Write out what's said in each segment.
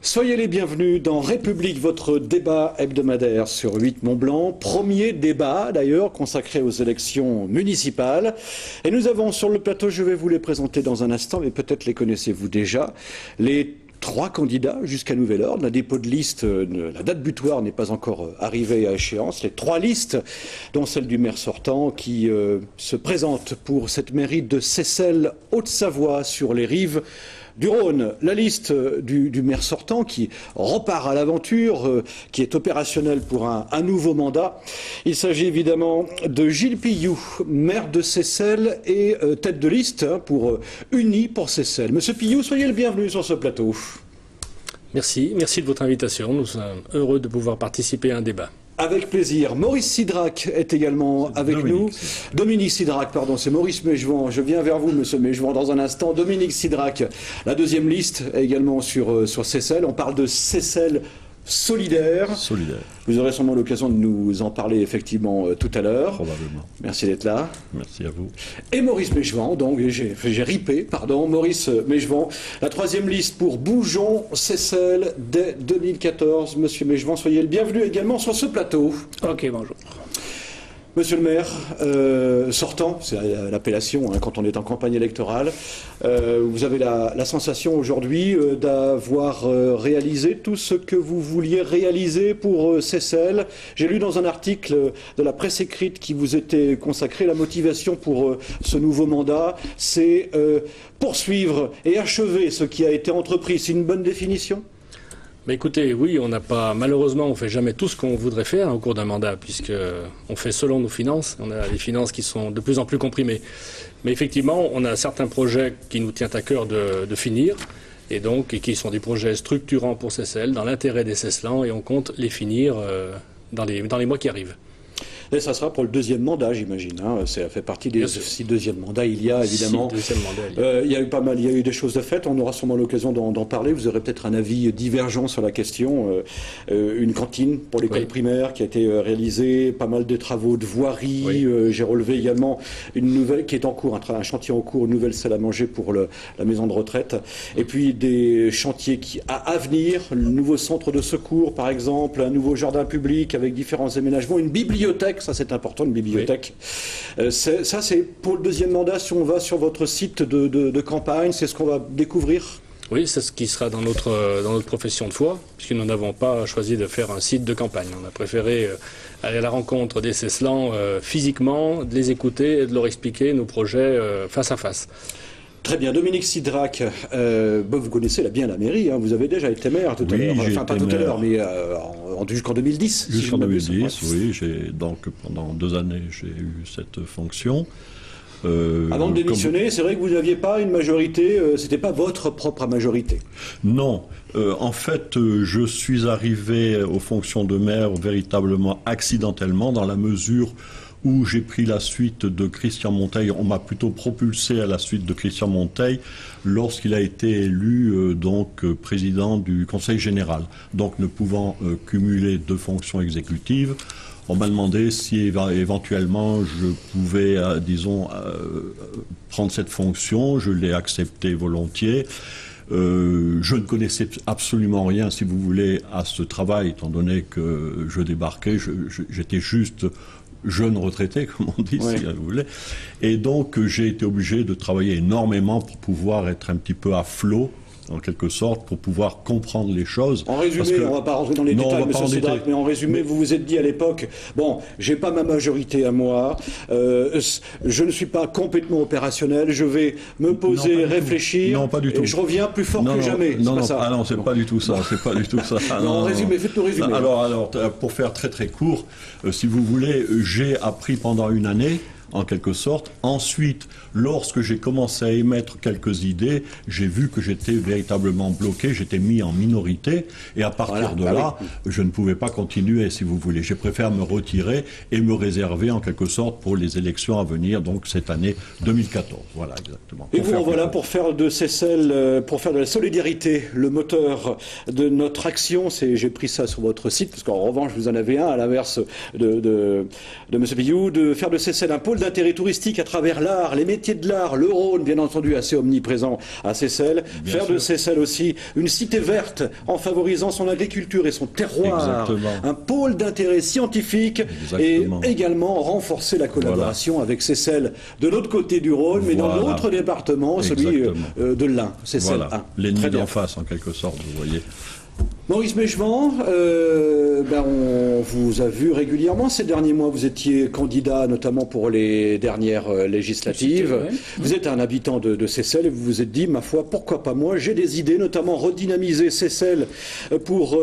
Soyez les bienvenus dans République, votre débat hebdomadaire sur 8 Mont-Blanc. Premier débat d'ailleurs consacré aux élections municipales. Et nous avons sur le plateau, je vais vous les présenter dans un instant, mais peut-être les connaissez-vous déjà, les 3 candidats jusqu'à nouvel ordre. La dépôt de liste, la date butoir n'est pas encore arrivée à échéance. Les 3 listes, dont celle du maire sortant, qui se présente pour cette mairie de Seyssel, Haute-Savoie, sur les rives du Rhône. La liste du maire sortant qui repart à l'aventure, qui est opérationnelle pour un nouveau mandat. Il s'agit évidemment de Gilles Pillou, maire de Seyssel et tête de liste pour Unis pour Seyssel. Monsieur Pillou, soyez le bienvenu sur ce plateau. Merci de votre invitation. Nous sommes heureux de pouvoir participer à un débat. Avec plaisir. Maurice Sidrac est également avec nous. Dominique Sidrac, pardon, c'est Maurice Mégevant. Je viens vers vous, monsieur Mégevant, dans un instant. Dominique Sidrac, la deuxième liste, également sur Seyssel. On parle de Seyssel solidaire. Vous aurez sûrement l'occasion de nous en parler effectivement tout à l'heure. Probablement. Merci d'être là. Merci à vous. Et Maurice Mégevant, donc j'ai ripé, pardon, Maurice Mégevant. La troisième liste pour Boujon, Seyssel, dès 2014. Monsieur Mégevant, soyez le bienvenu également sur ce plateau. Ok, bonjour. Monsieur le maire, sortant, c'est l'appellation quand on est en campagne électorale, vous avez la sensation aujourd'hui d'avoir réalisé tout ce que vous vouliez réaliser pour Seyssel. J'ai lu dans un article de la presse écrite qui vous était consacré, la motivation pour ce nouveau mandat, c'est poursuivre et achever ce qui a été entrepris. C'est une bonne définition ? Mais écoutez, oui, malheureusement, on ne fait jamais tout ce qu'on voudrait faire au cours d'un mandat, puisque on fait selon nos finances. On a des finances qui sont de plus en plus comprimées. Mais effectivement, on a certains projets qui nous tiennent à cœur de finir, et qui sont des projets structurants pour Seyssel, dans l'intérêt des Seysseliens, et on compte les finir dans les mois qui arrivent. Et ça sera pour le deuxième mandat, j'imagine. Ça fait partie des 6 deuxièmes mandats. Il y a évidemment. Il y a eu pas mal, il y a eu des choses de faites. On aura sûrement l'occasion d'en parler. Vous aurez peut-être un avis divergent sur la question. Une cantine pour l'école primaire qui a été réalisée, pas mal de travaux de voirie. Oui. J'ai relevé également une nouvelle qui est en cours, un chantier en cours, une nouvelle salle à manger pour la maison de retraite. Et puis des chantiers à venir, le nouveau centre de secours par exemple, un nouveau jardin public avec différents aménagements, une bibliothèque. Ça, c'est important, une bibliothèque. Oui. Ça, c'est pour le deuxième mandat, si on va sur votre site de campagne, c'est ce qu'on va découvrir ? Oui, c'est ce qui sera dans notre profession de foi, puisque nous n'avons pas choisi de faire un site de campagne. On a préféré aller à la rencontre des Seysseliens physiquement, de les écouter et de leur expliquer nos projets face à face. Très bien. Dominique Sidrac, vous connaissez bien la mairie, vous avez déjà été maire tout à l'heure, enfin pas tout à l'heure, mais jusqu'en 2010. Jusqu'en 2010, oui. Donc pendant 2 années, j'ai eu cette fonction. Avant de démissionner, c'est vrai que vous n'aviez pas une majorité, c'était pas votre propre majorité. Non. En fait, je suis arrivé aux fonctions de maire véritablement accidentellement, dans la mesure où j'ai pris la suite de Christian Monteil. On m'a plutôt propulsé à la suite de Christian Monteil lorsqu'il a été élu président du Conseil général. Donc ne pouvant cumuler 2 fonctions exécutives, on m'a demandé si éventuellement je pouvais, prendre cette fonction. Je l'ai accepté volontiers. Je ne connaissais absolument rien, si vous voulez, à ce travail, étant donné que je débarquais. J'étais juste jeune retraité, comme on dit, si vous voulez. Et donc, j'ai été obligé de travailler énormément pour pouvoir être un petit peu à flot, en quelque sorte, pour pouvoir comprendre les choses. En résumé, on ne va pas rentrer dans les détails, M. Sidrac, mais en résumé, vous vous êtes dit à l'époque, bon, j'ai pas ma majorité à moi, je ne suis pas complètement opérationnel, je vais me poser, réfléchir, non, pas du tout. Et je reviens plus fort que jamais. Non, c'est pas du tout ça, c'est pas du tout ça. En résumé, faites-nous résumer. Alors, pour faire très très court, si vous voulez, j'ai appris pendant 1 année, en quelque sorte. Ensuite, lorsque j'ai commencé à émettre quelques idées, j'ai vu que j'étais véritablement bloqué, j'étais mis en minorité, et à partir de là, je ne pouvais pas continuer, si vous voulez. J'ai préféré me retirer et me réserver, en quelque sorte, pour les élections à venir, donc cette année 2014. Voilà, exactement. Et vous voilà pour faire de Seyssel, pour faire de la solidarité, le moteur de notre action. J'ai pris ça sur votre site, parce qu'en revanche, vous en avez un, à l'inverse de M. Pillou, de faire de Seyssel un pôle pôle d'intérêt touristique à travers l'art, les métiers de l'art, le Rhône, bien entendu, assez omniprésent à Seyssel. Faire de Seyssel aussi une cité verte en favorisant son agriculture et son terroir. Exactement. Un pôle d'intérêt scientifique. Exactement. Et également renforcer la collaboration avec Seyssel de l'autre côté du Rhône, mais dans l'autre département, celui de l'Ain. Seyssel 1. L'ennemi d'en face, en quelque sorte, vous voyez. Maurice Méchevant, on vous a vu régulièrement ces derniers mois. Vous étiez candidat notamment pour les dernières législatives. Vous êtes un habitant de Seyssel et vous vous êtes dit, ma foi, pourquoi pas moi? J'ai des idées, notamment redynamiser Seyssel pour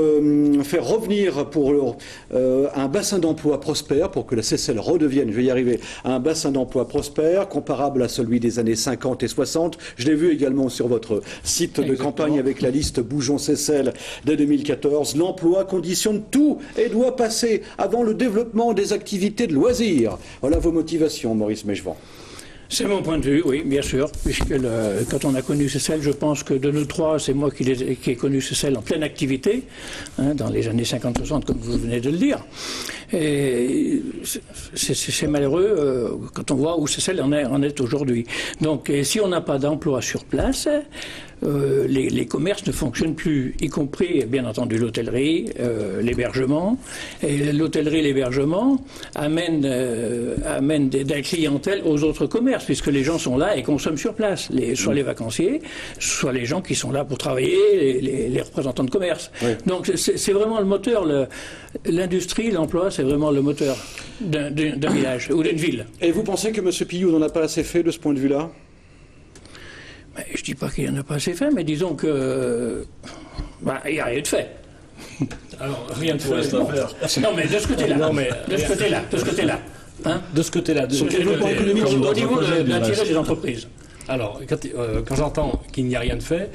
faire revenir pour un bassin d'emploi prospère, pour que la Seyssel redevienne, je vais y arriver, un bassin d'emploi prospère, comparable à celui des années 50 et 60. Je l'ai vu également sur votre site de campagne avec la liste Bougeons Seyssel de 2014. L'emploi conditionne tout et doit passer avant le développement des activités de loisirs. Voilà vos motivations, Maurice Méchevant. C'est mon point de vue, oui, bien sûr, puisque quand on a connu Seyssel, je pense que de nous trois, c'est moi qui ai connu Seyssel en pleine activité, dans les années 50-60, comme vous venez de le dire. Et c'est malheureux quand on voit où Seyssel en est aujourd'hui. Donc, si on n'a pas d'emploi sur place, les commerces ne fonctionnent plus, y compris, bien entendu, l'hôtellerie, l'hébergement. Et l'hôtellerie et l'hébergement amènent de la clientèle aux autres commerces, puisque les gens sont là et consomment sur place, soit les vacanciers, soit les gens qui sont là pour travailler, les représentants de commerce. Oui. Donc c'est vraiment le moteur, l'industrie, l'emploi, c'est vraiment le moteur d'un village ou d'une ville. Et vous pensez que M. Pillou n'en a pas assez fait de ce point de vue-là ? Je ne dis pas qu'il n'y en a pas assez fait, mais disons que il n'y a rien de fait. Alors, rien de fait. Non, mais de ce côté-là. De ce côté-là. Hein, de ce côté-là. Au niveau de l'intérêt des entreprises. Alors, quand j'entends qu'il n'y a rien de fait,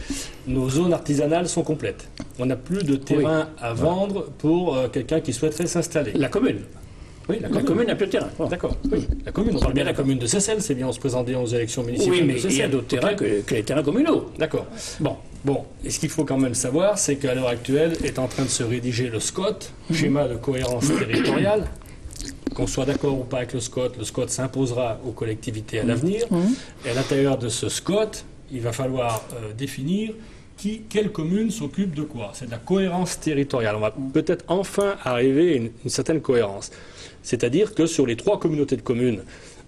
nos zones artisanales sont complètes. On n'a plus de terrain à vendre pour quelqu'un qui souhaiterait s'installer. La commune. Oui, la commune n'a plus de terrain. D'accord. Oui. La commune, on parle bien de la commune de Seyssel, c'est bien, on se présente aux élections municipales. Oui, mais il y a d'autres terrains que les terrains communaux. D'accord. Bon. Et ce qu'il faut quand même savoir, c'est qu'à l'heure actuelle est en train de se rédiger le SCOT, schéma de cohérence territoriale. Qu'on soit d'accord ou pas avec le SCOT s'imposera aux collectivités à l'avenir. Et à l'intérieur de ce SCOT, il va falloir définir quelle commune s'occupe de quoi. C'est de la cohérence territoriale. On va peut-être enfin arriver à une certaine cohérence. C'est-à-dire que sur les 3 communautés de communes,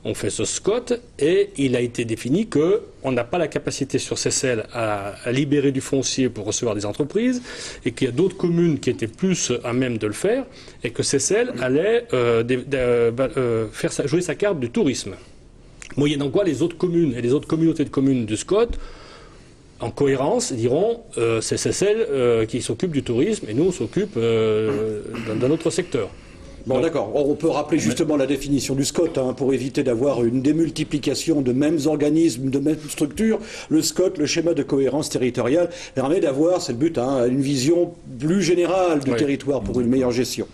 on fait ce SCOT et il a été défini qu'on n'a pas la capacité sur Seyssel à libérer du foncier pour recevoir des entreprises et qu'il y a d'autres communes qui étaient plus à même de le faire et que Seyssel allait faire jouer sa carte du tourisme. Moyennant quoi les autres communes et les autres communautés de communes du SCOT, en cohérence, diront c'est Seyssel qui s'occupe du tourisme et nous on s'occupe d'un autre secteur. Bon, d'accord. On peut rappeler justement la définition du SCOT pour éviter d'avoir une démultiplication de mêmes organismes, de mêmes structures. Le SCOT, le schéma de cohérence territoriale, permet d'avoir, c'est le but, une vision plus générale du territoire pour une meilleure gestion.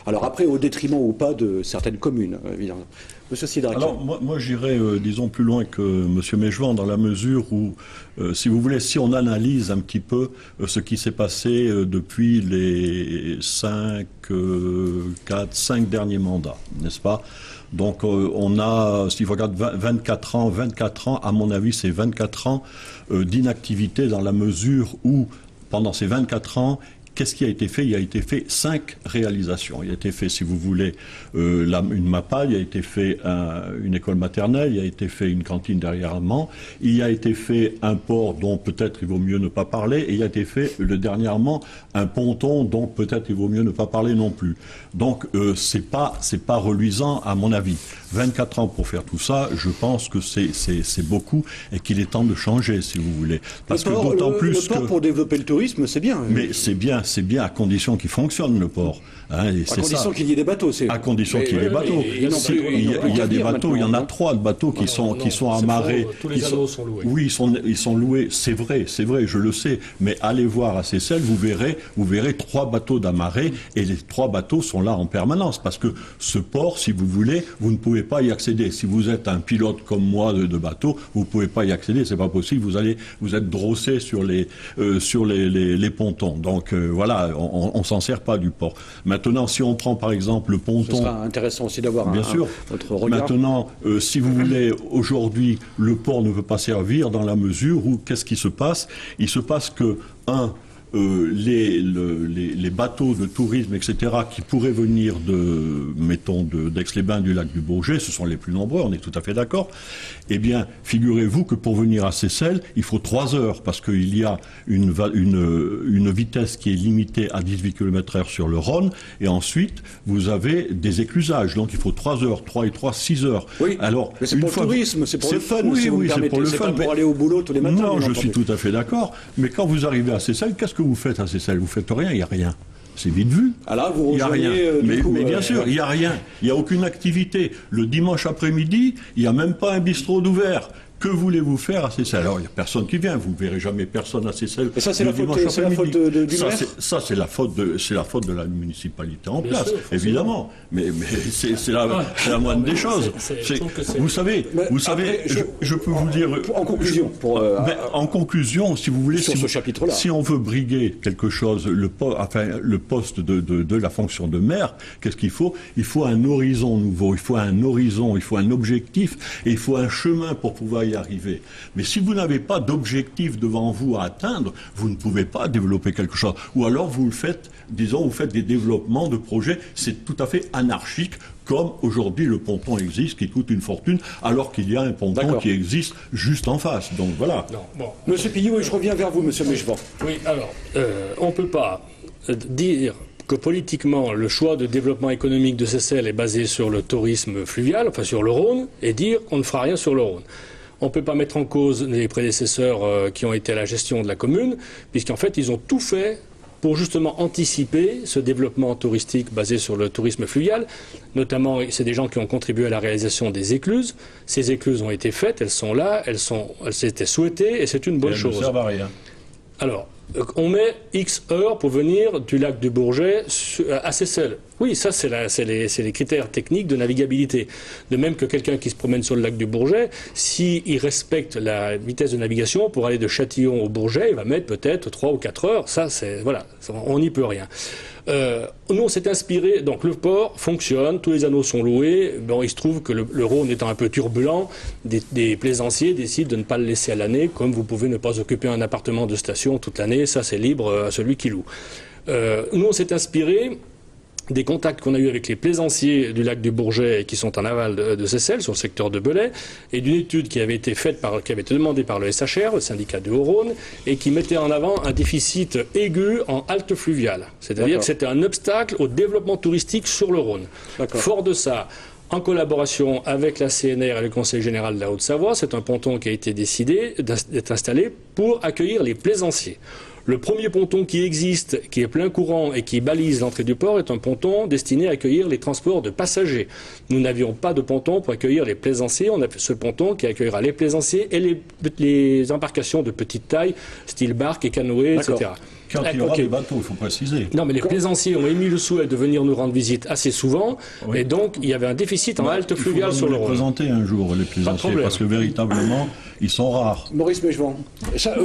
Alors après, au détriment ou pas de certaines communes, évidemment. Monsieur Sidrac. Alors, moi j'irais, disons, plus loin que M. Méchevant, dans la mesure où, si vous voulez, si on analyse un petit peu ce qui s'est passé depuis les 5 derniers mandats, n'est-ce pas? Donc, on a, s'il faut regarder 24 ans, à mon avis, c'est 24 ans d'inactivité dans la mesure où, pendant ces 24 ans, qu'est-ce qui a été fait? Il a été fait 5 réalisations. Il a été fait, si vous voulez, une MAPA, il a été fait une école maternelle, il a été fait une cantine derrière Mans, il a été fait un port dont peut-être il vaut mieux ne pas parler, et il a été fait dernièrement un ponton dont peut-être il vaut mieux ne pas parler non plus. Donc c'est pas reluisant à mon avis. 24 ans pour faire tout ça, je pense que c'est beaucoup et qu'il est temps de changer, si vous voulez. Parce que d'autant plus le port pour développer le tourisme, c'est bien. Mais c'est bien à condition qu'il fonctionne, le port. À condition qu'il y ait des bateaux, c'est. À condition qu'il y ait des bateaux. Il y a des bateaux, il y en a 3 de bateaux qui sont amarrés. Tous les anneaux sont loués. Oui, ils sont loués, c'est vrai, je le sais. Mais allez voir à Seyssel, vous verrez 3 bateaux d'amarrés et les 3 bateaux sont là en permanence. Parce que ce port, si vous voulez, vous ne pouvez pas y accéder. Si vous êtes un pilote comme moi de bateau, vous ne pouvez pas y accéder, c'est pas possible. Vous êtes drossé sur les pontons. Donc voilà. voilà, on s'en sert pas du port. Maintenant, si on prend par exemple le ponton... Ce sera intéressant aussi d'avoir votre regard. Maintenant, si vous voulez, aujourd'hui, le port ne veut pas servir dans la mesure où, qu'est-ce qui se passe? Il se passe que, les bateaux de tourisme, etc., qui pourraient venir d'Aix-les-Bains, du lac du Bourget, ce sont les plus nombreux, on est tout à fait d'accord. Eh bien, figurez-vous que pour venir à Seyssel, il faut 3 heures, parce qu'il y a une vitesse qui est limitée à 18 km/h sur le Rhône, et ensuite, vous avez des éclusages. Donc, il faut 3 heures, 3 et 3, 6 heures. Oui, alors, mais c'est pour le tourisme, c'est pour le fun, oui, si vous me c'est pour le permettez. C'est fun, pas pour aller au boulot tous les matins. Non, je suis tout à fait d'accord. Mais quand vous arrivez à Seyssel, qu'est-ce que vous faites à Seyssel? Vous faites rien, il n'y a rien. C'est vite vu. Ah là, vous rejoignez, mais bien sûr, il n'y a rien. Il n'y a aucune activité. Le dimanche après-midi, il n'y a même pas un bistrot d'ouvert. Que voulez-vous faire à Seyssel? Alors, il n'y a personne qui vient. Vous ne verrez jamais personne à Seyssel. Et ça, c'est la faute du maire? Ça, c'est la faute de la municipalité en place, évidemment. Mais c'est la moindre des choses. Vous savez, je peux vous dire... En conclusion. En conclusion, si vous voulez... Sur ce chapitre-là. Si on veut briguer quelque chose, le poste de la fonction de maire, qu'est-ce qu'il faut? Il faut un horizon nouveau, il faut un objectif, et il faut un chemin pour pouvoir y arriver. Mais si vous n'avez pas d'objectif devant vous à atteindre, vous ne pouvez pas développer quelque chose. Ou alors vous faites des développements de projets, c'est tout à fait anarchique, comme aujourd'hui le ponton existe, qui coûte une fortune, alors qu'il y a un ponton qui existe juste en face. Donc voilà. Monsieur Pillou, et je reviens vers vous, monsieur Mechevant. Oui, alors, on ne peut pas dire que politiquement, le choix de développement économique de Seyssel est basé sur le tourisme fluvial, enfin sur le Rhône, et dire qu'on ne fera rien sur le Rhône. On ne peut pas mettre en cause les prédécesseurs qui ont été à la gestion de la commune, puisqu'en fait, ils ont tout fait pour justement anticiper ce développement touristique basé sur le tourisme fluvial. Notamment, c'est des gens qui ont contribué à la réalisation des écluses. Ces écluses ont été faites, elles sont là, elles s'étaient souhaitées, et c'est une bonne chose. Elles ne servent à rien. Alors, on met X heures pour venir du lac du Bourget à Seyssel. Oui, ça, c'est les critères techniques de navigabilité. De même que quelqu'un qui se promène sur le lac du Bourget, s'il respecte la vitesse de navigation pour aller de Châtillon au Bourget, il va mettre peut-être 3 ou 4 heures. Ça, voilà, on n'y peut rien. Nous, on s'est inspiré, donc le port fonctionne, tous les anneaux sont loués. Bon, il se trouve que le Rhône étant un peu turbulent, des plaisanciers décident de ne pas le laisser à l'année, comme vous pouvez ne pas occuper un appartement de station toute l'année, ça c'est libre à celui qui loue. Nous, on s'est inspiré des contacts qu'on a eus avec les plaisanciers du lac du Bourget qui sont en aval de Seyssel, sur le secteur de Belay, et d'une étude qui avait été demandée par le SHR, le syndicat du Haut-Rhône, et qui mettait en avant un déficit aigu en halte fluviale. C'est-à-dire que c'était un obstacle au développement touristique sur le Rhône. Fort de ça, en collaboration avec la CNR et le Conseil général de la Haute-Savoie, c'est un ponton qui a été décidé d'être installé pour accueillir les plaisanciers. Le premier ponton qui existe, qui est plein courant et qui balise l'entrée du port, est un ponton destiné à accueillir les transports de passagers. Nous n'avions pas de ponton pour accueillir les plaisanciers. On a fait ce ponton qui accueillera les plaisanciers et les embarcations de petite taille, style barque et canoë, etc. Quand il y aura des bateaux, il faut préciser. Non, mais les plaisanciers ont émis le souhait de venir nous rendre visite assez souvent, et donc il y avait un déficit en halte fluviale sur le Rhône. Il faut présenter un jour les plaisanciers, parce que véritablement, ils sont rares. Maurice Mechevant,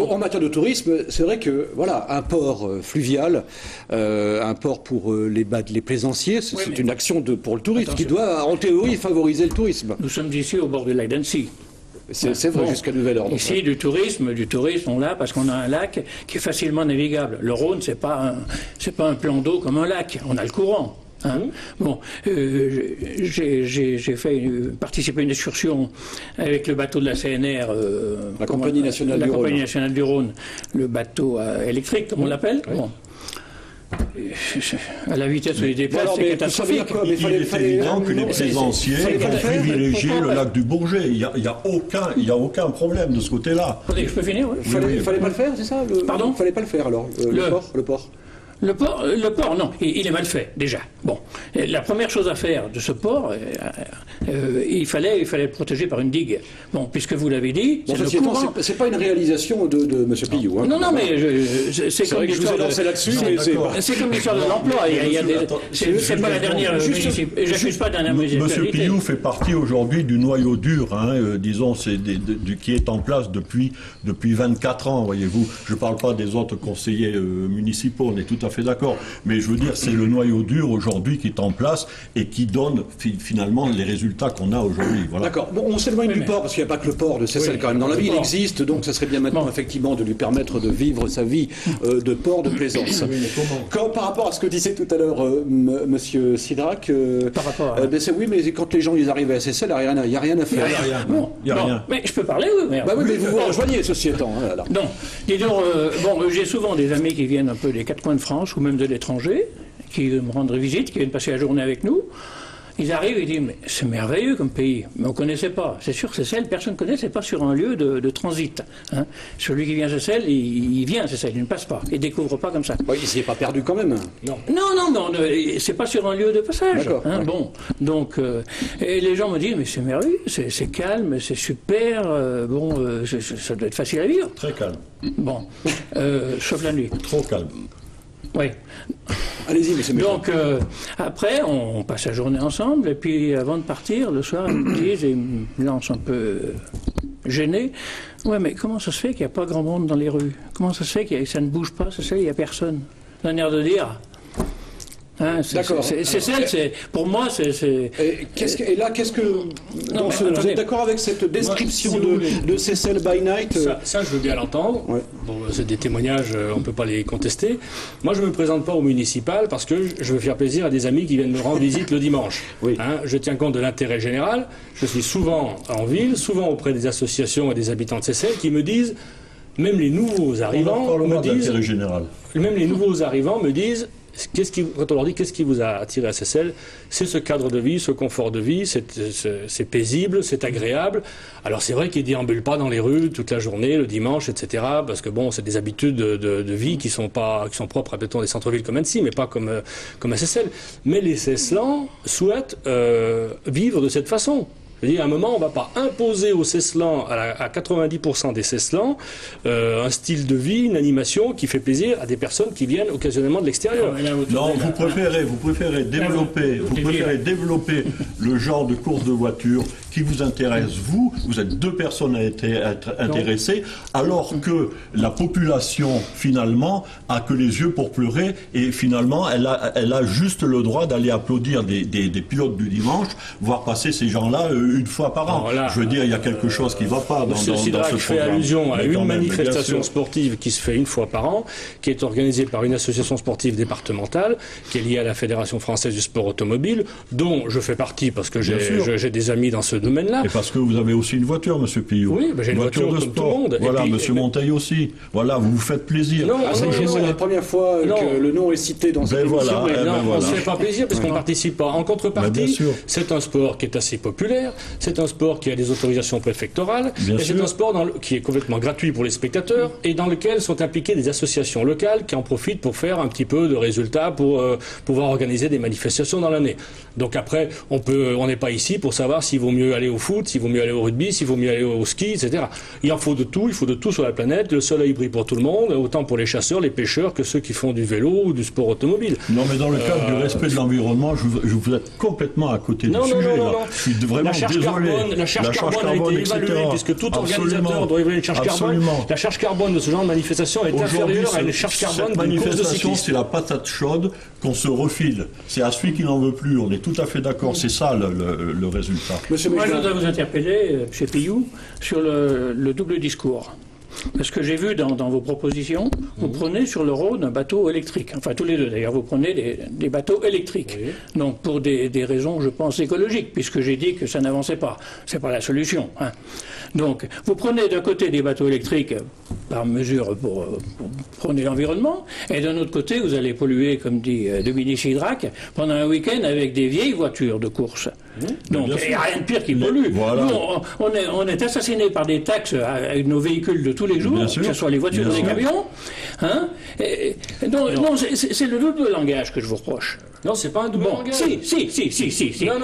en matière de tourisme, c'est vrai que voilà, un port fluvial, un port pour les plaisanciers, c'est une action pour le tourisme qui doit, en théorie, favoriser le tourisme. Nous sommes ici au bord du lac d'Annecy. C'est vrai, jusqu'à nouvel ordre. Ici, du tourisme, on l'a parce qu'on a un lac qui est facilement navigable. Le Rhône, c'est pas un plan d'eau comme un lac. On a le courant. Bon, j'ai participé à une excursion avec le bateau de la CNR, la Compagnie nationale du Rhône, le bateau électrique, comme on l'appelle. Bon. À la vitesse où il déplace, c'est catastrophique. Il est évident que les plaisanciers vont privilégier le lac du Bourget. Il n'y a aucun problème de ce côté-là. Je peux finir? Il fallait pas le faire, c'est ça? Pardon? Il fallait pas le faire alors, le port. Le port, non, il est mal fait, déjà. Bon, la première chose à faire de ce port, il fallait le protéger par une digue. Bon, puisque vous l'avez dit, c'est pas une réalisation de M. Pillou. Non, mais c'est comme vrai que je vous ai lancé là-dessus. C'est comme l'histoire de l'emploi. C'est pas la dernière. J'accuse pas d'un municipalité. M. Pillou fait partie aujourd'hui du noyau dur, disons, qui est en place depuis 24 ans, voyez-vous. Je ne parle pas des autres conseillers municipaux, on est tout tout à fait d'accord. Mais je veux dire, c'est le noyau dur aujourd'hui qui est en place et qui donne finalement les résultats qu'on a aujourd'hui. Voilà. D'accord. Bon, on s'éloigne du port, parce qu'il n'y a pas que le port de Seyssel quand même dans la vie. Il existe, donc ça serait bien maintenant effectivement de lui permettre de vivre sa vie de port de plaisance. Par rapport à ce que disait tout à l'heure Monsieur Sidrac, oui, mais quand les gens ils arrivent à Seyssel, il n'y a rien à faire. Il n'y a rien. Mais je peux parler, oui. Mais, mais vous vous rejoignez, ceci étant. Non. Dis donc, j'ai souvent des amis qui viennent un peu des quatre coins de France ou même de l'étranger, qui me rendent visite, qui viennent passer la journée avec nous. Ils arrivent et disent, mais c'est merveilleux comme pays, mais on ne connaissait pas. C'est sûr, Seyssel, personne ne connaît, c'est pas sur un lieu de transit. Hein. Celui qui vient à Seyssel, il vient à Seyssel, il ne passe pas, il ne découvre pas comme ça. Il ne s'y est pas perdu quand même. Non, c'est pas sur un lieu de passage. Hein. Bon, donc, et les gens me disent, mais c'est merveilleux, c'est calme, c'est super, ça doit être facile à vivre. Très calme. Bon, sauf la nuit. Trop calme. Oui. Allez-y, monsieur. Donc, après, on passe la journée ensemble, et puis avant de partir, le soir, ils me disent, et ils me lancent un peu gêné, ouais, mais comment ça se fait qu'il n'y a pas grand monde dans les rues? Comment ça se fait que ça ne bouge pas? Ça se fait, il n'y a personne. D'un air de dire. Hein, d'accord. Pour moi, c'est. Et là, qu'est-ce que. Vous êtes d'accord avec cette description de Seyssel by night? Ça, je veux bien l'entendre. Ouais. Bon, c'est des témoignages, on ne peut pas les contester. Moi, je ne me présente pas au municipal parce que je veux faire plaisir à des amis qui viennent me rendre visite le dimanche. Oui. Hein, je tiens compte de l'intérêt général. Je suis souvent en ville, souvent auprès des associations et des habitants de Seyssel qui me disent. Même les nouveaux arrivants me disent. Même les nouveaux arrivants me disent. Quand on leur dit qu'est-ce qui vous a attiré à Seyssel, c'est ce cadre de vie, ce confort de vie, c'est paisible, c'est agréable. Alors c'est vrai qu'ils ne déambulent pas dans les rues toute la journée, le dimanche, etc. Parce que bon, c'est des habitudes de vie qui sont propres à des centres-villes comme Annecy, mais pas comme à Seyssel. Mais les Seysselans souhaitent vivre de cette façon. Je veux dire, à un moment, on ne va pas imposer aux Seysselans, à 90% des Seysselans, un style de vie, une animation qui fait plaisir à des personnes qui viennent occasionnellement de l'extérieur. Non, vous préférez développer le genre de course de voiture qui vous intéresse, vous êtes deux personnes à être intéressées, alors que la population, finalement, a que les yeux pour pleurer, et finalement, elle a juste le droit d'aller applaudir des pilotes du dimanche, voir passer ces gens-là une fois par an. Voilà. Je veux dire, il y a quelque chose qui ne va pas dans ce programme. Fait allusion à une manifestation sportive qui se fait une fois par an, qui est organisée par une association sportive départementale, qui est liée à la Fédération française du sport automobile, dont je fais partie parce que j'ai des amis dans ce domaine-là. Et parce que vous avez aussi une voiture, monsieur Pillot. Oui, j'ai une voiture de sport. Comme tout le monde. Voilà, monsieur Monteil aussi. Voilà, vous vous faites plaisir. Non, c'est la première fois que le nom est cité dans cette émission. On ne se fait pas plaisir parce qu'on ne participe pas. En contrepartie, c'est un sport qui est assez populaire, c'est un sport qui a des autorisations préfectorales, et c'est un sport qui est complètement gratuit pour les spectateurs et dans lequel sont impliquées des associations locales qui en profitent pour faire un petit peu de résultats pour pouvoir organiser des manifestations dans l'année. Donc après, on n'est pas ici pour savoir s'il vaut mieux aller au foot, s'il vaut mieux aller au rugby, s'il vaut mieux aller au ski, etc. Il en faut de tout, il faut de tout sur la planète. Le soleil brille pour tout le monde, autant pour les chasseurs, les pêcheurs que ceux qui font du vélo ou du sport automobile. Non, mais dans le cadre du respect de l'environnement, vous êtes complètement à côté du sujet. Non. Je suis vraiment désolé. La charge carbone a été évaluée, puisque tout organisateur doit évaluer une charge carbone. La charge carbone de ce genre de manifestation est inférieure à une charge carbone d'une course de cyclisme. C'est la patate chaude qu'on se refile. C'est à celui qui n'en veut plus. On est tout à fait d'accord. C'est ça le résultat. Moi, je voudrais vous interpeller, M. Pillou, sur le double discours. Parce que j'ai vu dans vos propositions, vous prenez sur le Rhône un bateau électrique. Enfin, tous les deux d'ailleurs, vous prenez des bateaux électriques. Oui. Donc, pour des raisons, je pense, écologiques, puisque j'ai dit que ça n'avançait pas. C'est pas la solution. Hein. Donc, vous prenez d'un côté des bateaux électriques par mesure pour prôner l'environnement, et d'un autre côté, vous allez polluer, comme dit Dominique Sidrac, pendant un week-end avec des vieilles voitures de course. Donc, il n'y a rien de pire qui pollue. Voilà. Nous, on est assassinés par des taxes avec nos véhicules de tous les jours, que ce soit les voitures ou les camions. Hein, non, c'est le double langage que je vous reproche. Non, c'est pas un double langage. Si. Non,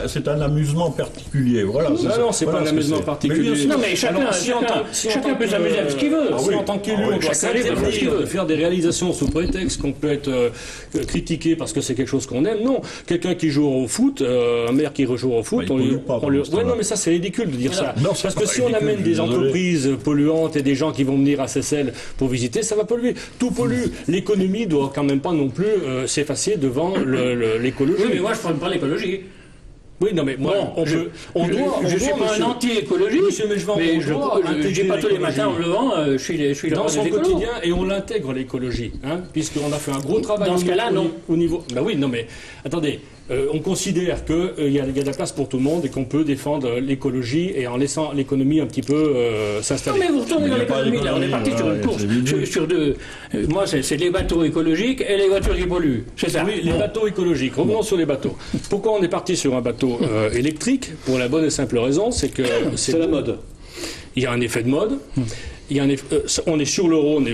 c'est un amusement particulier. Voilà. Non, c'est pas un amusement particulier. Non, mais chacun peut s'amuser avec ce qu'il veut. Si en tant qu'élu, on doit s'interdire de faire des réalisations sous prétexte qu'on peut être critiqué parce que c'est quelque chose qu'on aime, non. Quelqu'un qui joue au foot, un maire qui rejoue au foot, on lui... Ouais, non, mais ça, c'est ridicule de dire ça. Parce que si on amène des entreprises polluantes et des gens qui vont venir à Seyssel pour visiter, ça va polluer. Tout pollue. L'économie doit quand même pas non plus s'effacer devant l'écologie. Oui, mais moi je ne prends pas l'écologie. Oui, non, mais moi, bon, je ne suis pas un anti-écologie, mais je dis pas tous les matins en me levant, je suis dans son quotidien, et on l'intègre l'écologie, hein, puisqu'on a fait un gros travail. Dans ce cas-là, non. Au niveau. Ben oui, non, mais attendez. On considère qu'il y a de la place pour tout le monde et qu'on peut défendre l'écologie et en laissant l'économie un petit peu s'installer. Non mais vous retournez dans l'économie, là on est parti sur une course. Sur deux. Moi c'est les bateaux écologiques et les voitures qui polluent. C'est ça. Oui, les bateaux écologiques. Revenons sur les bateaux. Pourquoi on est parti sur un bateau électrique? Pour la bonne et simple raison, c'est que... C'est la mode. Il y a un effet de mode. Il y a on est sur le Rhône,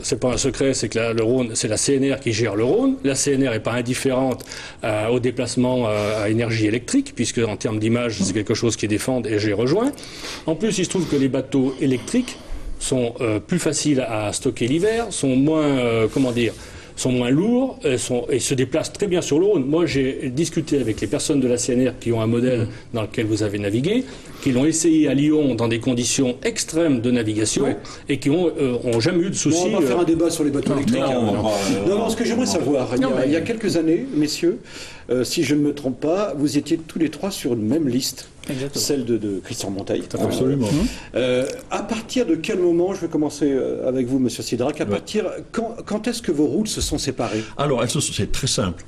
c'est pas un secret, c'est que le Rhône, c'est la CNR qui gère le Rhône. La CNR n'est pas indifférente au déplacement à énergie électrique, puisque en termes d'image, c'est quelque chose qui défendent et j'ai rejoint. En plus, il se trouve que les bateaux électriques sont plus faciles à stocker l'hiver, sont moins, sont moins lourds et se déplacent très bien sur le Rhône. Moi, j'ai discuté avec les personnes de la CNR qui ont un modèle dans lequel vous avez navigué, qui l'ont essayé à Lyon dans des conditions extrêmes de navigation et qui ont jamais eu de soucis. On va pas faire un débat sur les bateaux électriques. Non, ce que j'aimerais savoir, il y a quelques années, messieurs, si je ne me trompe pas, vous étiez tous les trois sur une même liste. Exactement. Celle de Christian Monteil. Absolument. À partir de quel moment, je vais commencer avec vous, Monsieur Sidrac, quand est-ce que vos routes se sont séparées? Alors, c'est très simple.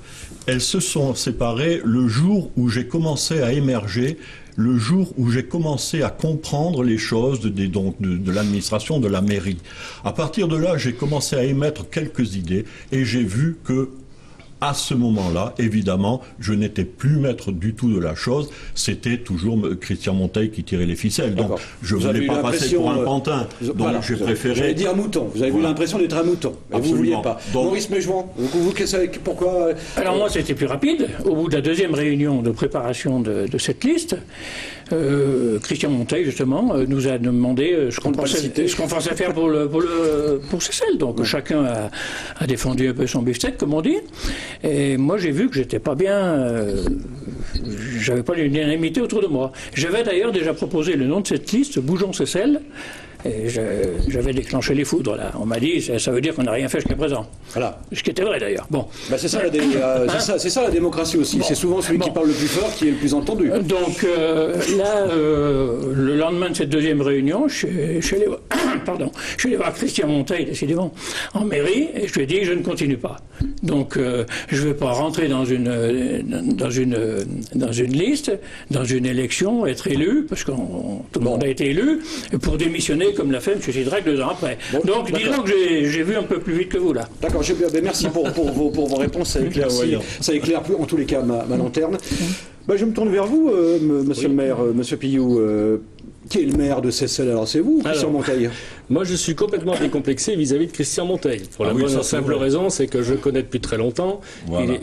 Elles se sont séparées le jour où j'ai commencé à émerger, le jour où j'ai commencé à comprendre les choses de l'administration, de la mairie. À partir de là, j'ai commencé à émettre quelques idées et j'ai vu que à ce moment-là, évidemment, je n'étais plus maître du tout de la chose. C'était toujours Christian Monteil qui tirait les ficelles. Donc, je ne voulais pas passer pour un pantin. Donc, j'ai préféré... J'avais dit un mouton. Vous avez eu l'impression d'être un mouton. Mais vous ne vouliez pas. Donc, Maurice Mejean, vous savez pourquoi... Alors moi, c'était plus rapide. Au bout de la deuxième réunion de préparation de cette liste, Christian Monteil, justement, nous a demandé ce qu'on pensait faire pour Seyssel. Donc, chacun a défendu un peu son beefsteak, comme on dit. Et moi, j'ai vu que j'étais pas bien. J'avais pas l'unanimité autour de moi. J'avais d'ailleurs déjà proposé le nom de cette liste, Bougeons Seyssel. Et j'avais déclenché les foudres, là. On m'a dit, ça veut dire qu'on n'a rien fait jusqu'à présent. Voilà. Ce qui était vrai, d'ailleurs. Bon. Bah, c'est ça, la démocratie aussi. Bon. C'est souvent celui qui parle le plus fort qui est le plus entendu. Donc, là, le lendemain de cette deuxième réunion, je suis allé voir Christian Monteil, décidément, en mairie, et je lui ai dit, je ne continue pas. Donc, je ne vais pas rentrer dans une liste, dans une élection, être élu, parce que tout le monde a été élu, pour démissionner comme l'a fait M. Sidrac 2 ans après. Bon, donc, disons que j'ai vu un peu plus vite que vous, là. D'accord, merci pour vos réponses, ça éclaire en tous les cas ma lanterne. Je me tourne vers vous, monsieur le maire, monsieur Pillou. Qui est le maire de Seyssel? Alors c'est vous, Christian Monteil? Moi je suis complètement décomplexé vis-à-vis de Christian Monteil. Pour la bonne et simple raison, c'est que je le connais depuis très longtemps. Voilà.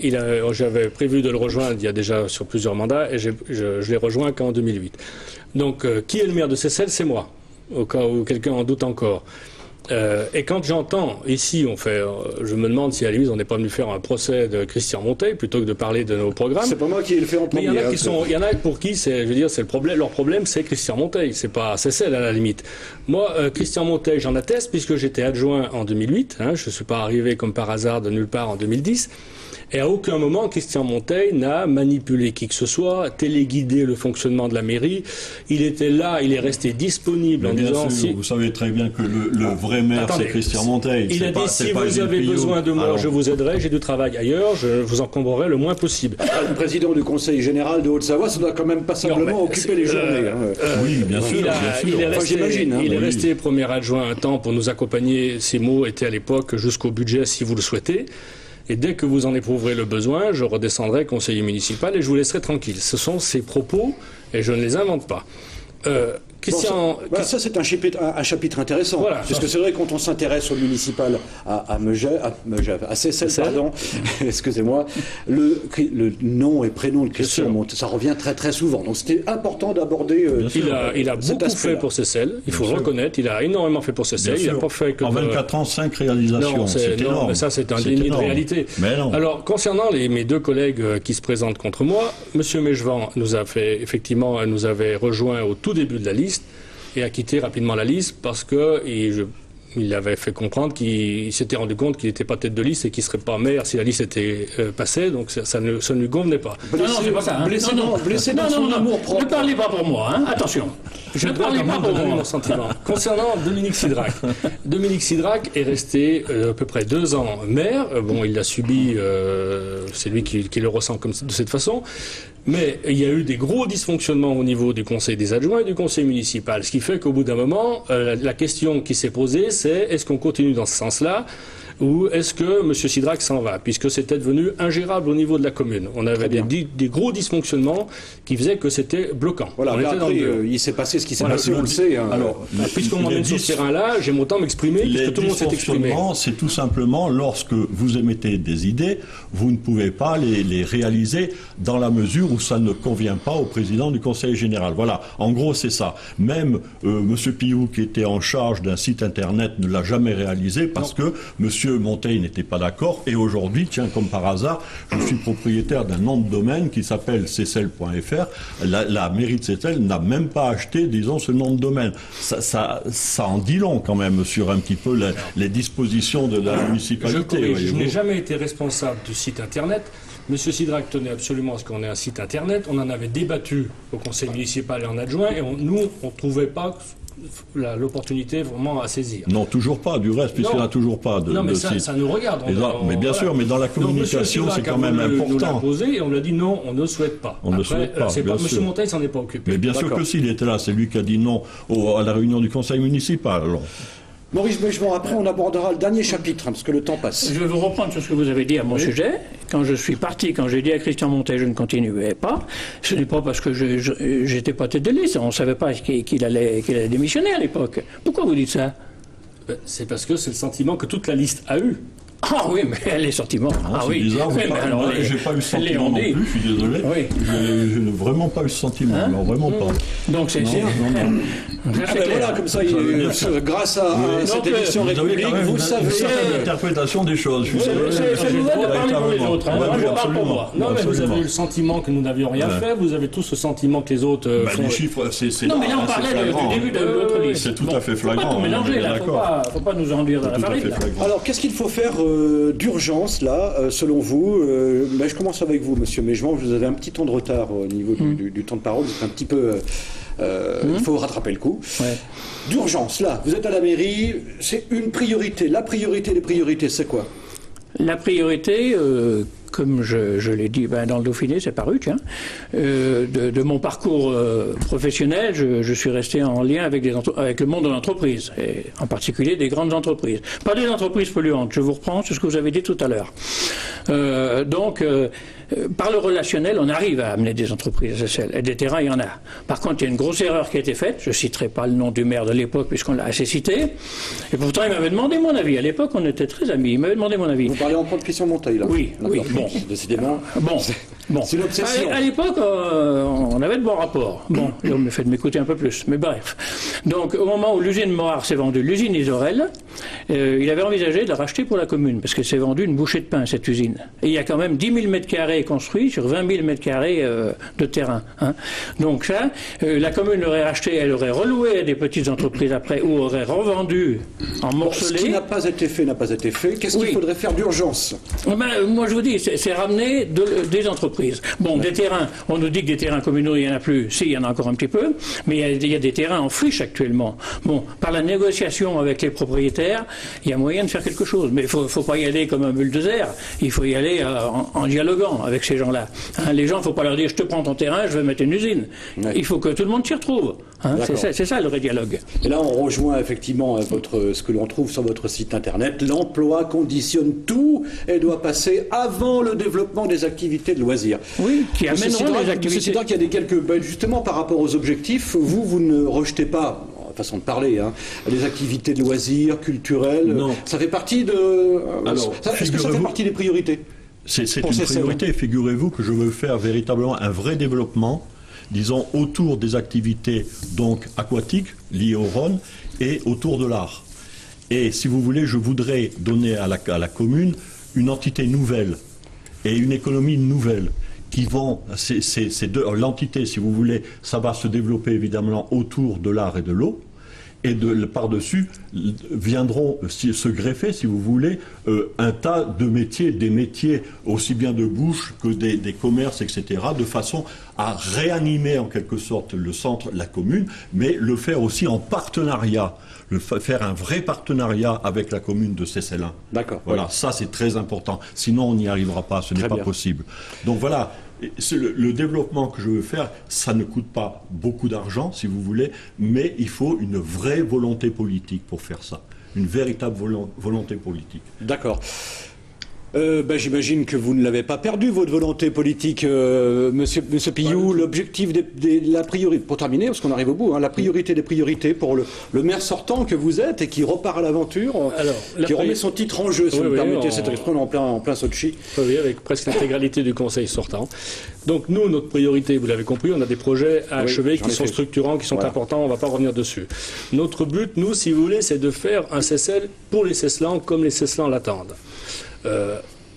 J'avais prévu de le rejoindre il y a déjà sur plusieurs mandats et je l'ai rejoint qu'en 2008. Donc qui est le maire de Seyssel? C'est moi, au cas où quelqu'un en doute encore. Et quand j'entends ici, je me demande si à la limite on n'est pas venu faire un procès de Christian Monteil plutôt que de parler de nos programmes. C'est pas moi qui ai le fait en premier. Mais il y en a pour qui c'est le problème. Leur problème, c'est Christian Monteil. C'est pas Seyssel à la limite. Moi, Christian Monteil, j'en atteste puisque j'étais adjoint en 2008. Je suis pas arrivé comme par hasard de nulle part en 2010. Et à aucun moment, Christian Monteil n'a manipulé qui que ce soit, téléguidé le fonctionnement de la mairie. Il était là, il est resté disponible en disant... Vous savez très bien que le vrai maire, c'est Christian Monteil. Il a dit, si vous avez besoin de moi, je vous aiderai, j'ai du travail ailleurs, je vous encombrerai le moins possible. Le président du Conseil général de Haute-Savoie, ça doit quand même pas simplement occuper les journées. Oui, bien sûr. Il est resté premier adjoint un temps pour nous accompagner. Ces mots étaient à l'époque jusqu'au budget, si vous le souhaitez. Et dès que vous en éprouverez le besoin, je redescendrai conseiller municipal et je vous laisserai tranquille. Ce sont ses propos et je ne les invente pas. Christian, ça c'est un chapitre intéressant, voilà, parce que c'est vrai quand on s'intéresse au municipal à Seyssel, pardon, excusez-moi, le nom et prénom de Christian Monteil, ça revient très très souvent. Donc c'était important d'aborder. Il a beaucoup fait pour Seyssel, il faut le reconnaître. Il a énormément fait pour Seyssel. Il a pas fait que en 24 ans, 5 réalisations. C'est énorme. Mais ça c'est un déni de réalité. Alors concernant mes deux collègues qui se présentent contre moi, Monsieur Mejean nous avait rejoint au tout début de la liste et a quitté rapidement la liste parce que Il avait fait comprendre qu'il s'était rendu compte qu'il n'était pas tête de liste et qu'il ne serait pas maire si la liste était passée, donc ça ne lui convenait pas. Non, c'est pas ça. Blessé dans son amour propre. Ne parlez pas pour moi, hein. Attention. Je ne parle pas pour mon sentiment. Concernant Dominique Sidrac est resté à peu près 2 ans maire. Bon, il l'a subi, c'est lui qui le ressent de cette façon. Mais il y a eu des gros dysfonctionnements au niveau du conseil des adjoints et du conseil municipal. Ce qui fait qu'au bout d'un moment, la question qui s'est posée, c'est est-ce qu'on continue dans ce sens-là ou est-ce que M. Sidrac s'en va, puisque c'était devenu ingérable au niveau de la commune. On avait des gros dysfonctionnements qui faisaient que c'était bloquant. Voilà, mais après, il s'est passé ce qui s'est passé, on le sait. Hein. Alors, puisqu'on m'emmène sur ce terrain-là, j'aime autant m'exprimer, puisque tout le monde s'est exprimé. C'est tout simplement, lorsque vous émettez des idées, vous ne pouvez pas les réaliser dans la mesure où ça ne convient pas au président du conseil général. Voilà, en gros, c'est ça. Même M. Pillou, qui était en charge d'un site internet, ne l'a jamais réalisé parce que M. Monteil n'était pas d'accord. Et aujourd'hui, tiens, comme par hasard, je suis propriétaire d'un nom de domaine qui s'appelle Seyssel.fr. La mairie de Seyssel n'a même pas acheté, disons, ce nom de domaine. Ça en dit long quand même sur un petit peu les dispositions de la municipalité. Je n'ai jamais été responsable du site internet. Monsieur Sidrac tenait absolument à ce qu'on ait un site internet. On en avait débattu au conseil municipal et en adjoint. Et nous, on ne trouvait pas l'opportunité vraiment à saisir. Non, toujours pas, du reste, puisqu'il n'y a toujours pas de non, mais site. ça nous regarde. Mais bien sûr, mais dans la communication, c'est quand même important. Nous l'a posé et on lui a dit non, on ne souhaite pas. On ne souhaite pas, bien sûr. M. Monteil s'en est pas occupé. Mais bien sûr que s'il était là, c'est lui qui a dit non à la réunion du conseil municipal. Alors. Maurice Meigemont, après on abordera le dernier chapitre, parce que le temps passe. Je vais vous reprendre sur ce que vous avez dit à mon sujet. Quand je suis parti, quand j'ai dit à Christian Monteil je ne continuais pas, ce n'est pas parce que je n'étais pas tête de liste, on ne savait pas qu'il allait démissionner à l'époque. Pourquoi vous dites ça? C'est parce que c'est le sentiment que toute la liste a eu. Ah oui, mais les sentiments. Ah oui, bizarre, j'ai pas eu ce sentiment non plus, je suis désolé. Oui. Je n'ai vraiment pas eu ce sentiment, hein? Non, vraiment pas. Donc c'est clair. Voilà, comme ça, grâce à cette émission République, vous savez l'interprétation des choses. Ça nous aide de parler pour les autres. Moi, je parle pour moi. Non, mais vous avez eu le sentiment que nous n'avions rien fait, vous avez tous ce sentiment que les autres font. Les chiffres, c'est. Non, mais là, on parlait du début de notre liste. C'est tout à fait flagrant. Faut pas tout mélanger, là. Faut pas nous enduire dans la farine. Alors, qu'est-ce qu'il faut faire d'urgence, là, selon vous? Je commence avec vous, monsieur Meigemont. Vous avez un petit temps de retard au niveau du temps de parole. Vous êtes un petit peu... il faut rattraper le coup. Ouais. D'urgence, là, vous êtes à la mairie, c'est une priorité. La priorité des priorités, c'est quoi? La priorité, comme je l'ai dit dans le Dauphiné, c'est paru, tiens, de mon parcours professionnel, je suis resté en lien avec le monde de l'entreprise, et en particulier des grandes entreprises. Pas des entreprises polluantes, je vous reprends sur ce que vous avez dit tout à l'heure. Par le relationnel, on arrive à amener des entreprises à SSL, et des terrains, il y en a. Par contre, il y a une grosse erreur qui a été faite, je ne citerai pas le nom du maire de l'époque, puisqu'on l'a assez cité, et pourtant il m'avait demandé mon avis. À l'époque, on était très amis, il m'avait demandé mon avis. Vous parlez en compte de Christian Monteil, là? Oui, oui, bon. Décidément. Bon. C'est l'obsession. À l'époque, on avait de bons rapports. Bon, on me fait de m'écouter un peu plus, mais bref. Donc, au moment où l'usine Mohar s'est vendue, l'usine Isorel, il avait envisagé de la racheter pour la commune, parce qu'elle s'est vendue une bouchée de pain, cette usine. Et il y a quand même 10 000 m² construits sur 20 000 m² de terrain. Hein. Donc ça, la commune l'aurait racheté, elle aurait reloué à des petites entreprises après, ou aurait revendu en morcelés. Ce qui n'a pas été fait, n'a pas été fait. Qu'est-ce qu'il faudrait faire d'urgence? Moi, je vous dis, c'est ramener des entreprises. Bon, des terrains, on nous dit que des terrains communaux, il n'y en a plus. Si, il y en a encore un petit peu, mais il y a des terrains en friche actuellement. Bon, par la négociation avec les propriétaires, il y a moyen de faire quelque chose. Mais il ne faut pas y aller comme un bulldozer. Il faut y aller en dialoguant avec ces gens-là. Hein, les gens, il ne faut pas leur dire, je te prends ton terrain, je vais mettre une usine. Ouais. Il faut que tout le monde s'y retrouve. Hein, c'est ça le vrai dialogue. Et là, on rejoint effectivement ce que l'on trouve sur votre site internet. L'emploi conditionne tout et doit passer avant le développement des activités de loisirs. Oui, qui amèneront les activités. C'est vrai qu'il y a justement par rapport aux objectifs, vous ne rejetez pas, façon de parler, hein, les activités de loisirs, culturelles. Non. Ça fait partie de... Est-ce que ça fait partie des priorités? C'est une priorité. Figurez-vous que je veux faire véritablement un vrai développement, disons, autour des activités donc aquatiques liées au Rhône et autour de l'art. Et si vous voulez, je voudrais donner à la commune une entité nouvelle et une économie nouvelle qui vont, l'entité, si vous voulez, ça va se développer évidemment autour de l'art et de l'eau, Et par-dessus viendront se greffer, si vous voulez, un tas de métiers, des métiers aussi bien de bouche que des commerces, etc., de façon à réanimer en quelque sorte le centre, la commune, mais le faire aussi en partenariat, faire un vrai partenariat avec la commune de Seyssel-Lin. D'accord. Voilà, oui. ça c'est très important. Sinon on n'y arrivera pas, ce n'est pas possible. Donc voilà. Le développement que je veux faire, ça ne coûte pas beaucoup d'argent, si vous voulez, mais il faut une vraie volonté politique pour faire ça. Une véritable volonté politique. D'accord. J'imagine que vous ne l'avez pas perdu, votre volonté politique, monsieur Pillou. L'objectif la priorité, pour terminer, parce qu'on arrive au bout, hein, la priorité des priorités pour le maire sortant que vous êtes et qui repart à l'aventure, qui remet son titre en jeu, si vous me permettez cette expression, en plein Sochi. Oui, avec presque l'intégralité du conseil sortant. Donc nous, notre priorité, vous l'avez compris, on a des projets à achever qui sont structurants, qui sont importants, on ne va pas revenir dessus. Notre but, nous, si vous voulez, c'est de faire un Seyssel pour les Seysselans comme les Seysselans l'attendent.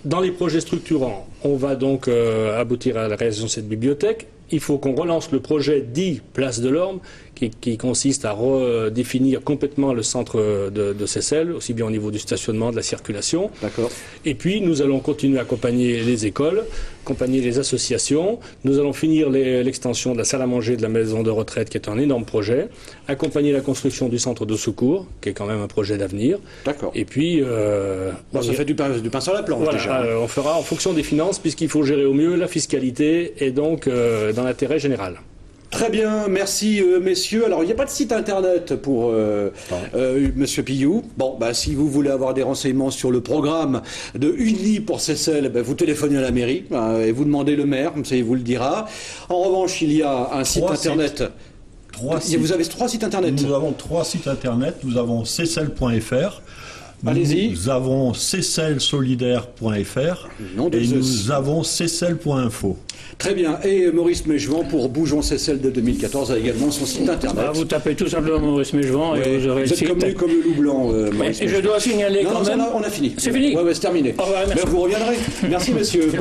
Dans les projets structurants, on va donc aboutir à la réalisation de cette bibliothèque. Il faut qu'on relance le projet dit Place de l'Orme, qui consiste à redéfinir complètement le centre de Seyssel, aussi bien au niveau du stationnement, de la circulation. D'accord. Et puis, nous allons continuer à accompagner les écoles, accompagner les associations. Nous allons finir l'extension de la salle à manger de la maison de retraite, qui est un énorme projet. Accompagner la construction du centre de secours, qui est quand même un projet d'avenir. D'accord. Et puis... ça fait du pain sur la planche, voilà, déjà. On fera en fonction des finances, puisqu'il faut gérer au mieux la fiscalité et donc dans l'intérêt général. Très bien, merci messieurs. Alors, il n'y a pas de site internet pour monsieur Pillou. Bon, si vous voulez avoir des renseignements sur le programme de Uni pour Seyssel, vous téléphonez à la mairie et vous demandez le maire, comme ça il vous le dira. En revanche, il y a un site internet. Vous avez 3 sites internet. Nous avons 3 sites internet. Nous avons seyssel.fr. Allez-y. Nous avons seyselsolidaire.fr et nous avons seyssel.info. Très bien. Et Maurice Mégevant pour Bougeons Seyssel de 2014 a également son site internet. Vous tapez tout simplement Maurice Mégevant et vous aurez le site. Vous êtes comme le loup blanc, Maurice. Et je dois signaler quand même... On a fini. C'est fini. Oui, c'est terminé. Au revoir, merci. Vous reviendrez. Merci messieurs.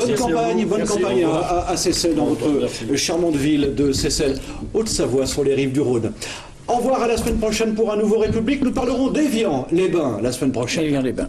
Bonne campagne à Seyssel, dans votre charmante ville de Seyssel, Haute-Savoie, sur les rives du Rhône. Au revoir, à la semaine prochaine pour un nouveau République. Nous parlerons d'Évian-les-Bains la semaine prochaine. Évian-les-Bains.